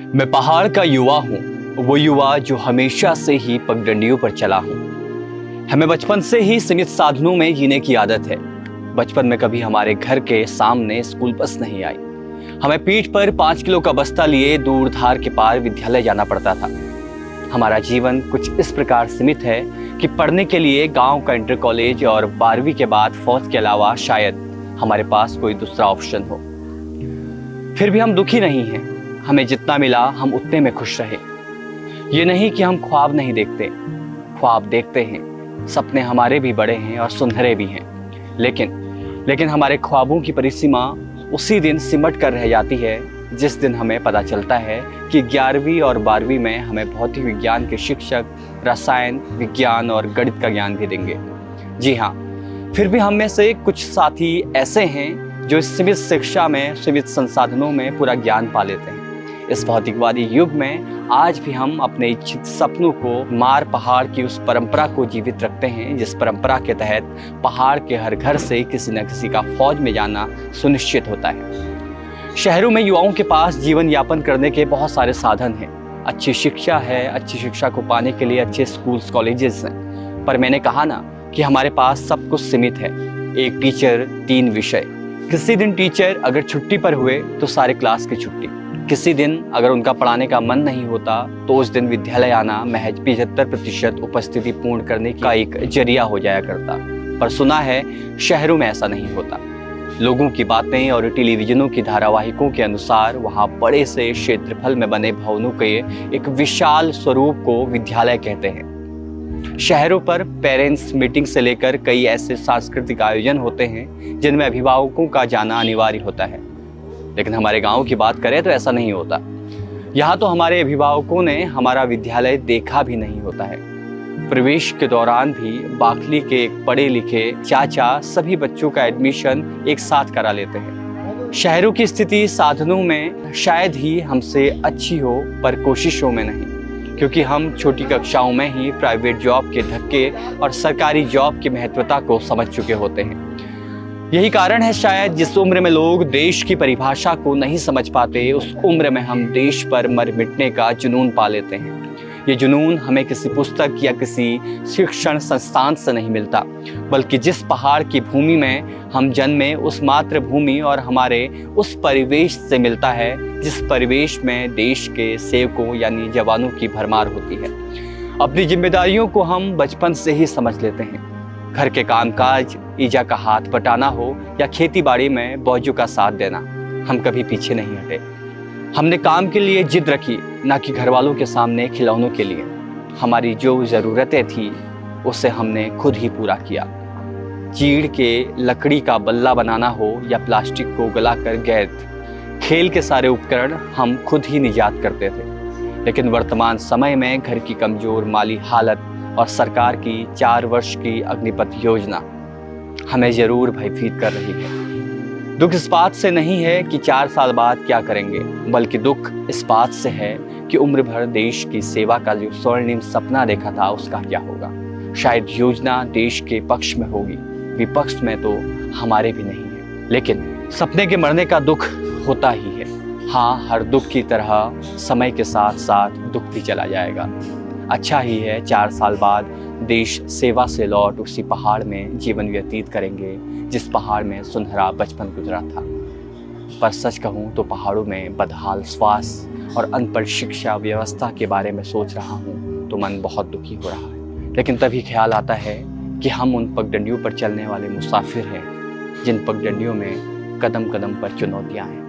मैं पहाड़ का युवा हूँ, वो युवा जो हमेशा से ही पगडंडियों पर चला हूँ। हमें बचपन से ही सीमित साधनों में जीने की आदत है। बचपन में कभी हमारे घर के सामने स्कूल बस नहीं आई। हमें पीठ पर 5 किलो का बस्ता लिए दूर धार के पार विद्यालय जाना पड़ता था। हमारा जीवन कुछ इस प्रकार सीमित है कि पढ़ने के लिए गांव का इंटर कॉलेज और 12वीं के बाद फौज के अलावा शायद हमारे पास कोई दूसरा ऑप्शन हो। फिर भी हम दुखी नहीं हैं। हमें जितना मिला हम उतने में खुश रहे। ये नहीं कि हम ख्वाब नहीं देखते, ख्वाब देखते हैं। सपने हमारे भी बड़े हैं और सुनहरे भी हैं, लेकिन हमारे ख्वाबों की परिसीमा उसी दिन सिमट कर रह जाती है जिस दिन हमें पता चलता है कि 11वीं और 12वीं में हमें भौतिक विज्ञान के शिक्षक रसायन विज्ञान और गणित का ज्ञान भी देंगे। जी हाँ, फिर भी हम में से कुछ साथी ऐसे हैं जो इस सीमित शिक्षा में, सीमित संसाधनों में पूरा ज्ञान पा लेते हैं। इस भौतिकवादी युग में आज भी हम अपने इच्छित सपनों को मार पहाड़ की उस परंपरा को जीवित रखते हैं जिस परंपरा के तहत पहाड़ के हर घर से किसी न किसी का फौज में जाना सुनिश्चित होता है। शहरों में युवाओं के पास जीवन यापन करने के बहुत सारे साधन हैं। अच्छी शिक्षा है, अच्छी शिक्षा को पाने के लिए अच्छे स्कूल्स कॉलेजेस हैं। पर मैंने कहा ना कि हमारे पास सब कुछ सीमित है। एक टीचर 3 विषय। किसी दिन टीचर अगर छुट्टी पर हुए तो सारे क्लास की छुट्टी। किसी दिन अगर उनका पढ़ाने का मन नहीं होता तो उस दिन विद्यालय आना महज 75% उपस्थिति पूर्ण करने का एक जरिया हो जाया करता। पर सुना है शहरों में ऐसा नहीं होता। लोगों की बातें और टेलीविजनों की धारावाहिकों के अनुसार वहाँ बड़े से क्षेत्रफल में बने भवनों के एक विशाल स्वरूप को विद्यालय कहते हैं। शहरों पर पेरेंट्स मीटिंग से लेकर कई ऐसे सांस्कृतिक आयोजन होते हैं जिनमें अभिभावकों का जाना अनिवार्य होता है। लेकिन हमारे गांव की बात करें तो ऐसा नहीं होता। यहाँ तो हमारे अभिभावकों ने हमारा विद्यालय देखा भी नहीं होता है। प्रवेश के दौरान भी बाखली के एक पढ़े लिखे चाचा सभी बच्चों का एडमिशन एक साथ करा लेते हैं। शहरों की स्थिति साधनों में शायद ही हमसे अच्छी हो, पर कोशिशों में नहीं, क्योंकि हम छोटी कक्षाओं में ही प्राइवेट जॉब के धक्के और सरकारी जॉब की महत्वता को समझ चुके होते हैं। यही कारण है शायद जिस उम्र में लोग देश की परिभाषा को नहीं समझ पाते, उस उम्र में हम देश पर मर मिटने का जुनून पा लेते हैं। ये जुनून हमें किसी पुस्तक या किसी शिक्षण संस्थान से नहीं मिलता, बल्कि जिस पहाड़ की भूमि में हम जन्मे उस मातृभूमि और हमारे उस परिवेश से मिलता है जिस परिवेश में देश के सेवकों यानी जवानों की भरमार होती है। अपनी जिम्मेदारियों को हम बचपन से ही समझ लेते हैं। घर के कामकाज, ईजा का हाथ बटाना हो या खेती बाड़ी में बौजों का साथ देना, हम कभी पीछे नहीं हटे। हमने काम के लिए जिद रखी, ना कि घर वालों के सामने खिलौनों के लिए। हमारी जो ज़रूरतें थी उसे हमने खुद ही पूरा किया। चीड़ के लकड़ी का बल्ला बनाना हो या प्लास्टिक को गलाकर गेंद, खेल के सारे उपकरण हम खुद ही निजात करते थे। लेकिन वर्तमान समय में घर की कमज़ोर माली हालत और सरकार की 4 वर्ष की अग्निपथ योजना हमें जरूर भयभीत कर रही है। दुख इस बात से नहीं है कि 4 साल बाद क्या करेंगे, बल्कि दुख इस बात से है कि उम्र भर देश की सेवा का जो स्वर्णिम सपना देखा था उसका क्या होगा। शायद योजना देश के पक्ष में होगी, विपक्ष में तो हमारे भी नहीं है। लेकिन सपने के मरने का दुख होता ही है। हाँ, हर दुख की तरह समय के साथ साथ दुख भी चला जाएगा। अच्छा ही है 4 साल बाद देश सेवा से लौट उसी पहाड़ में जीवन व्यतीत करेंगे जिस पहाड़ में सुनहरा बचपन गुजरा था। पर सच कहूँ तो पहाड़ों में बदहाल स्वास्थ्य और अनपढ़ शिक्षा व्यवस्था के बारे में सोच रहा हूँ तो मन बहुत दुखी हो रहा है। लेकिन तभी ख्याल आता है कि हम उन पगडंडियों पर चलने वाले मुसाफिर हैं जिन पगडंडियों में कदम कदम पर चुनौतियाँ हैं।